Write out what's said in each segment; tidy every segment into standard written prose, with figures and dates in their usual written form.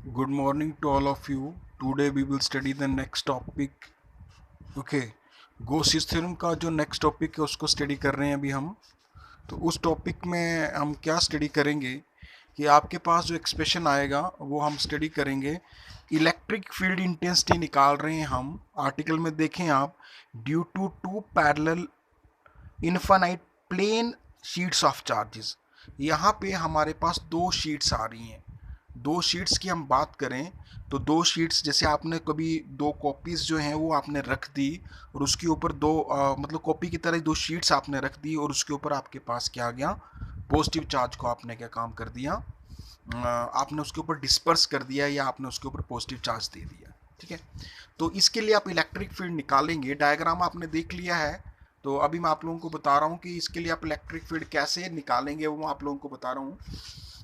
Good morning to all of you. Today we will study the next topic. Okay, Gauss's theorem का जो next topic है उसको study कर रहे हैं अभी हम. तो उस टॉपिक में हम क्या स्टडी करेंगे कि आपके पास जो एक्सप्रेशन आएगा वो हम स्टडी करेंगे. इलेक्ट्रिक फील्ड इंटेंसिटी निकाल रहे हैं हम. आर्टिकल में देखें आप, due to two parallel infinite plane sheets of charges. यहाँ पे हमारे पास दो शीट्स आ रही हैं. दो शीट्स की हम बात करें तो दो शीट्स, जैसे आपने कभी दो कॉपीज़ जो हैं वो आपने रख दी और उसके ऊपर दो मतलब कॉपी की तरह दो शीट्स आपने रख दी और उसके ऊपर आपके पास क्या आ गया, पॉजिटिव चार्ज को आपने क्या काम कर दिया, आपने उसके ऊपर डिस्पर्स कर दिया या आपने उसके ऊपर पॉजिटिव चार्ज दे दिया. ठीक है, तो इसके लिए आप इलेक्ट्रिक फील्ड निकालेंगे. डायग्राम आपने देख लिया है, तो अभी मैं आप लोगों को बता रहा हूँ कि इसके लिए आप इलेक्ट्रिक फील्ड कैसे निकालेंगे वो मैं आप लोगों को बता रहा हूँ.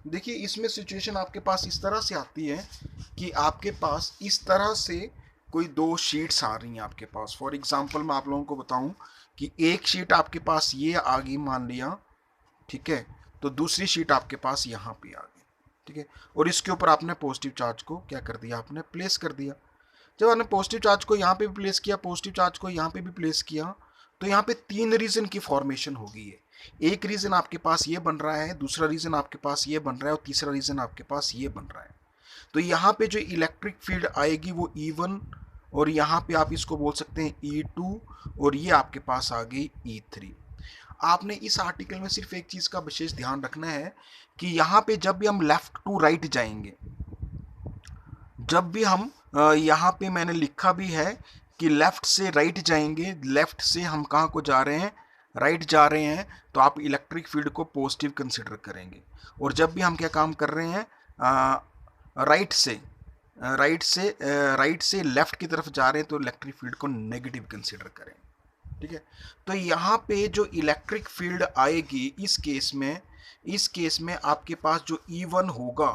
देखिए, इसमें सिचुएशन आपके पास इस तरह से आती है कि आपके पास इस तरह से कोई दो शीट्स आ रही हैं आपके पास. फॉर एग्जांपल मैं आप लोगों को बताऊं कि एक शीट आपके पास ये आ गई, मान लिया. ठीक है, तो दूसरी शीट आपके पास यहाँ पे आ गई. ठीक है, और इसके ऊपर आपने पॉजिटिव चार्ज को क्या कर दिया, आपने प्लेस कर दिया. जब आपने पॉजिटिव चार्ज को यहाँ पे भी प्लेस किया, पॉजिटिव चार्ज को यहाँ पे भी प्लेस किया, तो यहाँ पे तीन रीजन की फॉर्मेशन हो गई है. एक रीजन आपके पास ये बन रहा है, दूसरा रीजन आपके पास ये बन रहा है और तीसरा रीजन आपके पास ये बन रहा है. तो यहाँ पे जो इलेक्ट्रिक फील्ड आएगी वो E1 और यहाँ पे आप इसको बोल सकते हैं E2 और ये आपके पास आ गई E3. आपने इस आर्टिकल में सिर्फ एक चीज का विशेष ध्यान रखना है कि यहाँ पे जब भी हम लेफ्ट टू राइट जाएंगे, जब भी हम यहाँ पे मैंने लिखा भी है कि लेफ्ट से राइट जाएंगे, लेफ्ट से हम कहाँ को जा रहे हैं, राइट जा रहे हैं, तो आप इलेक्ट्रिक फील्ड को पॉजिटिव कंसिडर करेंगे. और जब भी हम क्या काम कर रहे हैं, राइट से लेफ्ट की तरफ जा रहे हैं तो इलेक्ट्रिक फील्ड को नेगेटिव कंसिडर करें. ठीक है, तो यहाँ पे जो इलेक्ट्रिक फील्ड आएगी इस केस में आपके पास जो E1 होगा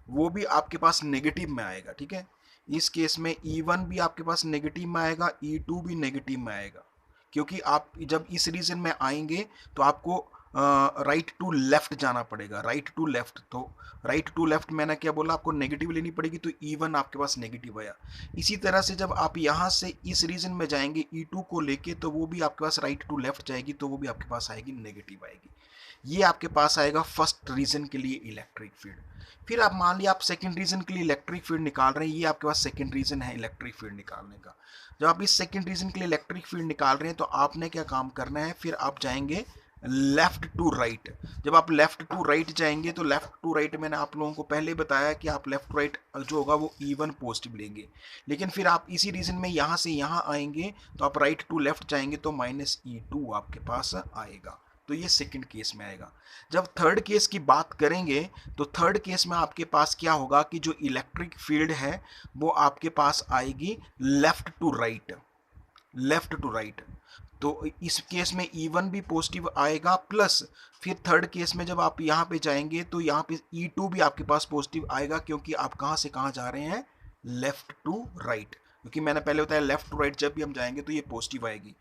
वो भी आपके पास नेगेटिव में आएगा. ठीक है, इस केस में E1 भी आपके पास नेगेटिव में आएगा, E2 भी नेगेटिव में आएगा, क्योंकि आप जब इस रीजन में आएंगे तो आपको राइट टू लेफ्ट जाना पड़ेगा. राइट टू लेफ्ट, तो राइट टू लेफ्ट मैंने क्या बोला, आपको नेगेटिव लेनी पड़ेगी, तो E1 आपके पास नेगेटिव आया. इसी तरह से जब आप यहाँ से इस रीजन में जाएंगे E2 को लेके, तो वो भी आपके पास राइट टू लेफ्ट जाएगी, तो वो भी आपके पास आएगी, नेगेटिव आएगी. ये आपके पास आएगा फर्स्ट रीजन के लिए इलेक्ट्रिक फील्ड. फिर आप मान लिया आप सेकंड रीजन के लिए इलेक्ट्रिक फील्ड निकाल रहे हैं, ये आपके पास सेकंड रीजन है इलेक्ट्रिक फील्ड निकालने का. जब आप इस सेकंड रीजन के लिए इलेक्ट्रिक फील्ड निकाल रहे हैं तो आपने क्या काम करना है, फिर आप जाएंगे लेफ्ट टू राइट. जब आप लेफ्ट टू राइट जाएंगे तो लेफ्ट टू राइट मैंने आप लोगों को पहले बताया कि आप लेफ्ट टू राइट जो होगा वो E1 पॉजिटिव लेंगे. लेकिन फिर आप इसी रीजन में यहाँ से यहाँ आएंगे तो आप राइट टू लेफ्ट जाएंगे तो -E2 आपके पास आएगा. तो ये सेकंड केस में आएगा. जब थर्ड केस की बात करेंगे तो थर्ड केस में आपके पास क्या होगा कि जो इलेक्ट्रिक फील्ड है वो आपके पास आएगी लेफ्ट टू राइट. तो इस केस में E1 भी पॉजिटिव आएगा, प्लस फिर थर्ड केस में जब आप यहाँ पे जाएंगे तो यहाँ पे E2 भी आपके पास पॉजिटिव आएगा, क्योंकि आप कहाँ से कहाँ जा रहे हैं, लेफ्ट टू राइट. क्योंकि मैंने पहले बताया लेफ्ट टू राइट जब भी हम जाएंगे तो ये पॉजिटिव आएगी.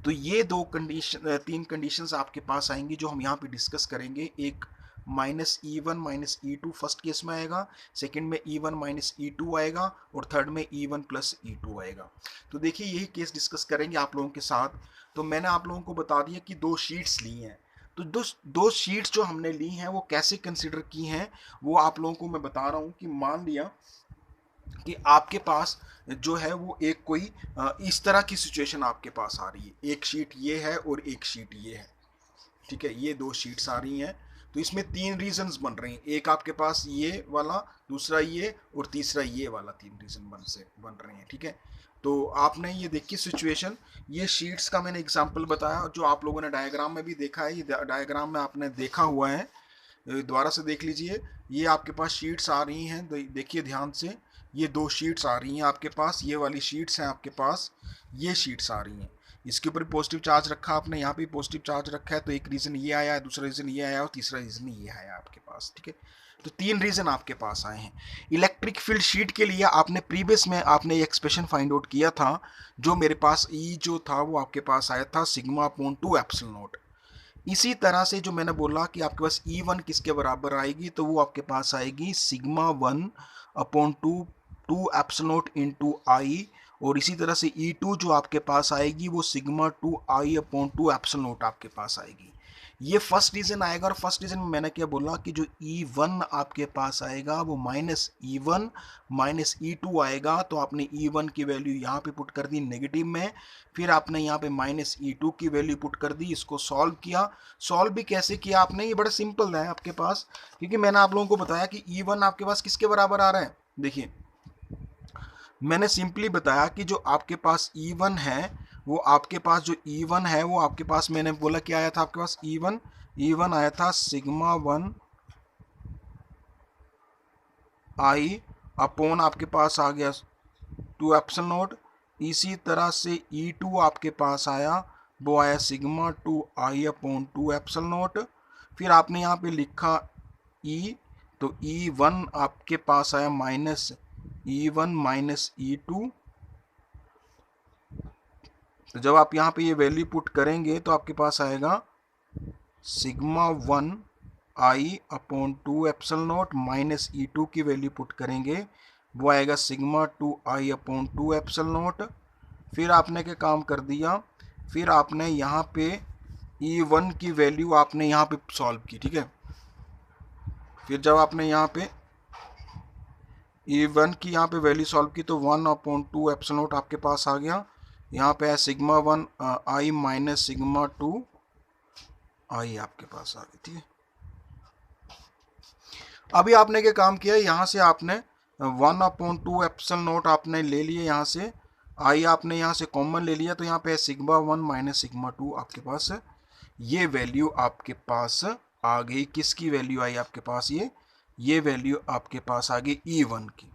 तो ये तीन कंडीशंस आपके पास आएंगी जो हम यहाँ पे डिस्कस करेंगे. एक -E1 -E2 फर्स्ट केस में आएगा, सेकंड में E1 -E2 आएगा और थर्ड में E1 + E2 आएगा. तो देखिए यही केस डिस्कस करेंगे आप लोगों के साथ. तो मैंने आप लोगों को बता दिया कि दो शीट्स ली हैं. तो दो शीट्स जो हमने ली हैं वो कैसे कंसिडर की हैं वो आप लोगों को मैं बता रहा हूँ. कि मान लिया कि आपके पास जो है वो एक कोई इस तरह की सिचुएशन आपके पास आ रही है. एक शीट ये है और एक शीट ये है. ठीक है, ये दो शीट्स आ रही हैं. तो इसमें तीन रीजन्स बन रहे हैं. एक आपके पास ये वाला, दूसरा ये और तीसरा ये वाला. तीन रीजन बन रहे हैं. ठीक है, तो आपने ये देखी सिचुएशन, ये शीट्स का मैंने एग्जांपल बताया जो आप लोगों ने डायग्राम में भी देखा है. ये डायग्राम में आपने देखा हुआ है, दोबारा से देख लीजिए. ये आपके पास शीट्स आ रही हैं, देखिए ध्यान से. ये दो शीट्स आ रही हैं आपके पास, ये वाली शीट्स हैं आपके पास, ये शीट्स आ रही हैं. इसके ऊपर पॉजिटिव चार्ज रखा आपने, यहाँ पे पॉजिटिव चार्ज रखा है. तो एक रीजन ये आया, दूसरा रीजन ये आया और तीसरा रीजन ये आया आपके पास. ठीक है, तो तीन रीजन आपके पास आए हैं. इलेक्ट्रिक फील्ड शीट के लिए आपने प्रीवियस में आपने ये एक्सप्रेशन फाइंड आउट किया था, जो मेरे पास E जो था वो आपके पास आया था σ/2 ε0. इसी तरह से जो मैंने बोला कि आपके पास E1 किसके बराबर आएगी, तो वो आपके पास आएगी सिग्मा 1/2 एप्सिलॉन नॉट इंटू आई, और इसी तरह से E2 जो आपके पास आएगी वो सिग्मा 2I/2 एप्सिलॉन नॉट आपके पास आएगी। ये फर्स्ट रीजन आएगा, और फर्स्ट रीजन में मैंने क्या बोला कि जो E1 आपके पास आएगा वो माइनस E1 माइनस E2 आएगा, तो आपने E1 की वैल्यू यहाँ पे पुट कर दी नेगेटिव में, फिर आपने यहाँ पे माइनस E2 की वैल्यू पुट कर दी, इसको सॉल्व किया। सॉल्व भी कैसे किया आपने, ये बड़ा सिंपल है आपके पास, क्योंकि मैंने आप लोगों को बताया कि E1 आपके पास किसके बराबर आ रहा है। देखिए मैंने सिंपली बताया कि जो आपके पास E1 है वो आपके पास जो E1 है वो आपके पास, मैंने बोला क्या आया था आपके पास, E1 आया था सिग्मा 1I अपॉन आपके पास आ गया 2 एप्सिलॉन नॉट। इसी तरह से E2 आपके पास आया, वो आया सिग्मा 2I/2 एप्सिलॉन नॉट। फिर आपने यहाँ पे लिखा E, तो E1 आपके पास आया माइनस E1 माइनस E2। तो जब आप यहाँ पे ये वैल्यू पुट करेंगे तो आपके पास आएगा sigma 1I/2 epsilon not minus E2 की वैल्यू पुट करेंगे वो आएगा सिग्मा 2I/2 एप्सिलॉन नॉट। फिर आपने क्या काम कर दिया, फिर आपने यहाँ पे E1 की वैल्यू आपने यहाँ पे सॉल्व की, ठीक है। फिर जब आपने यहाँ पे E1 की यहाँ पे वैल्यू सॉल्व की तो 1/2 एप्सिलॉन नॉट आपके पास आ गया। यहाँ पे है sigma 1I minus sigma 2I आपके पास आ गई, ठीक है। अभी आपने क्या काम किया, यहाँ से आपने 1/2 एप्सिलॉन नॉट आपने ले लिए, यहाँ से I आपने यहाँ से कॉमन ले लिया, तो यहाँ पे है सिग्मा 1 माइनस सिग्मा 2 आपके पास है। ये वैल्यू आपके पास आ गई, किसकी वैल्यू आई आपके पास, ये वैल्यू आपके पास आ गई E1 की,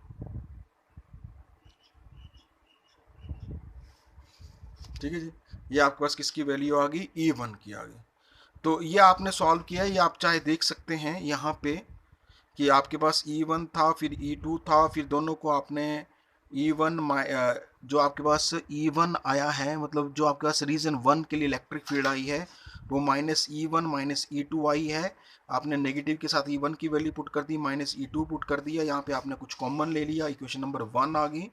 ठीक है जी। ये आपके पास किसकी वैल्यू आ गई, E1 की आ गई। तो ये आपने सॉल्व किया, ये आप चाहे देख सकते हैं यहाँ पे कि आपके पास E1 था, फिर E2 था, फिर दोनों को आपने E1 जो आपके पास E1 आया है, मतलब जो आपके पास रीजन 1 के लिए इलेक्ट्रिक फील्ड आई है वो माइनस E1 माइनस E2 आई है। आपने नेगेटिव के साथ E1 की वैल्यू पुट कर दी, माइनस E2 पुट कर दिया, यहाँ पे आपने कुछ कॉमन ले लिया, इक्वेशन नंबर 1 आ गई।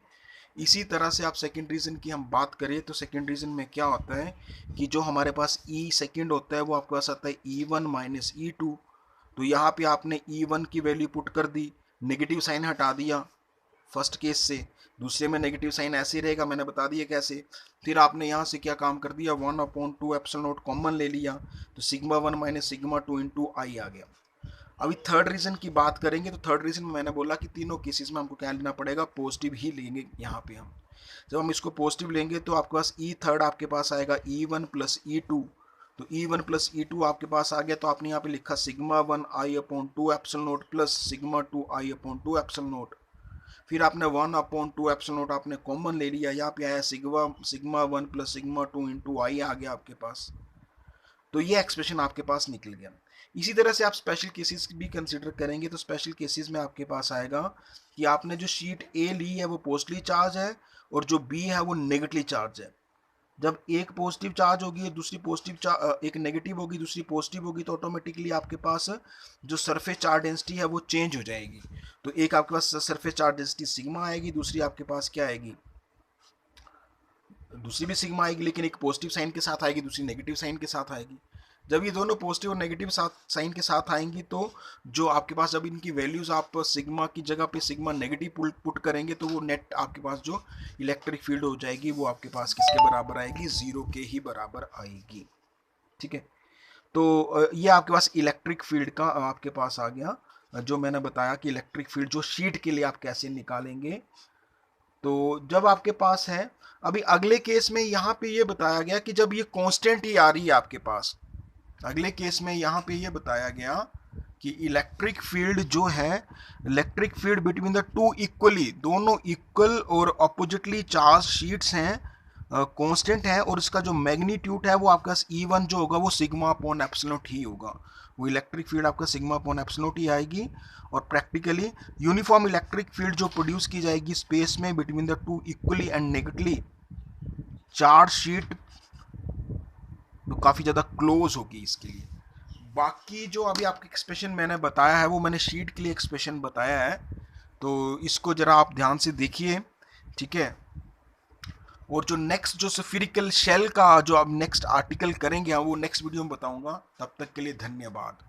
इसी तरह से आप सेकेंड रीजन की हम बात करें तो सेकेंड रीजन में क्या होता है कि जो हमारे पास E सेकेंड होता है वो आपके पास आता है E1 माइनस E2। तो यहाँ पे आपने E1 की वैल्यू पुट कर दी, नेगेटिव साइन हटा दिया फर्स्ट केस से, दूसरे में नेगेटिव साइन ऐसे रहेगा, मैंने बता दिया कैसे। फिर आपने यहाँ से क्या काम कर दिया, 1/2 एप्सिलॉन नॉट कॉमन ले लिया, तो सिग्मा 1 माइनस सिग्मा 2 इंटू आई आ गया। अभी थर्ड रीजन की बात करेंगे, तो थर्ड रीजन में मैंने बोला कि तीनों केसेस में हमको क्या लेना पड़ेगा, पॉजिटिव ही लेंगे। यहाँ पे हम जब हम इसको पॉजिटिव लेंगे तो आपके पास E थर्ड आपके पास आएगा E1 प्लस E2, तो E1 प्लस E2 आपके पास आ गया, तो आपने यहाँ पे लिखा sigma 1I/2 epsilon not plus sigma 2I/2 epsilon not. फिर आपने 1/2 एप्सिलॉन नॉट आपने कॉमन ले लिया, यहाँ पे आया सिग्मा 1 प्लस सिग्मा 2 इंटू आई आ गया आपके पास। तो ये एक्सप्रेशन आपके पास निकल गया। इसी तरह से आप स्पेशल केसेस भी कंसिडर करेंगे, तो स्पेशल केसेस में आपके पास आएगा कि आपने जो शीट ए ली है वो पॉजिटिवली चार्ज है और जो बी है वो नेगेटिवली चार्ज है। जब एक पॉजिटिव चार्ज होगी दूसरी एक नेगेटिव होगी दूसरी पॉजिटिव होगी, तो ऑटोमेटिकली आपके पास जो सरफेस चार्ज डेंसिटी है वो चेंज हो जाएगी। तो एक आपके पास सरफेस चार्ज डेंसिटी सिग्मा आएगी, दूसरी आपके पास क्या आएगी, दूसरी भी सिग्मा आएगी, लेकिन एक पॉजिटिव साइन के साथ आएगी, दूसरी नेगेटिव साइन के साथ आएगी। जब ये दोनों पॉजिटिव और नेगेटिव साइन के साथ आएंगी तो जो आपके पास जब इनकी वैल्यूज आप सिग्मा की जगह पे सिग्मा नेगेटिव पुट करेंगे तो वो नेट आपके पास जो इलेक्ट्रिक फील्ड हो जाएगी वो आपके पास किसके बराबर आएगी, 0 के ही बराबर आएगी, ठीक है। तो ये आपके पास इलेक्ट्रिक फील्ड का आपके पास आ गया, जो मैंने बताया कि इलेक्ट्रिक फील्ड जो शीट के लिए आप कैसे निकालेंगे। तो जब आपके पास है, अभी अगले केस में यहाँ पे ये बताया गया कि जब ये कांस्टेंट ही आ रही है आपके पास, अगले केस में यहाँ पे ये बताया गया कि इलेक्ट्रिक फील्ड जो है, electric field between the two equally, दोनों इक्वल और अपोजिटली चार्ज शीट्स हैं, कांस्टेंट है, और इसका जो मैग्नीट्यूड है वो आपका E1 जो होगा वो सिग्मा अपॉन एप्सिलॉन ही होगा। वो इलेक्ट्रिक फील्ड आपका सिग्मा अपॉन एप्सिलॉन ही आएगी। और प्रैक्टिकली यूनिफॉर्म इलेक्ट्रिक फील्ड जो प्रोड्यूस की जाएगी स्पेस में between the two equally and negatively charge sheet, तो काफ़ी ज़्यादा क्लोज होगी इसके लिए। बाकी जो अभी आपके एक्सप्रेशन मैंने बताया है वो मैंने शीट के लिए एक्सप्रेशन बताया है, तो इसको जरा आप ध्यान से देखिए, ठीक है। और जो नेक्स्ट जो सफिरिकल शेल का जो अब नेक्स्ट आर्टिकल करेंगे हम वो नेक्स्ट वीडियो में बताऊंगा। तब तक के लिए धन्यवाद।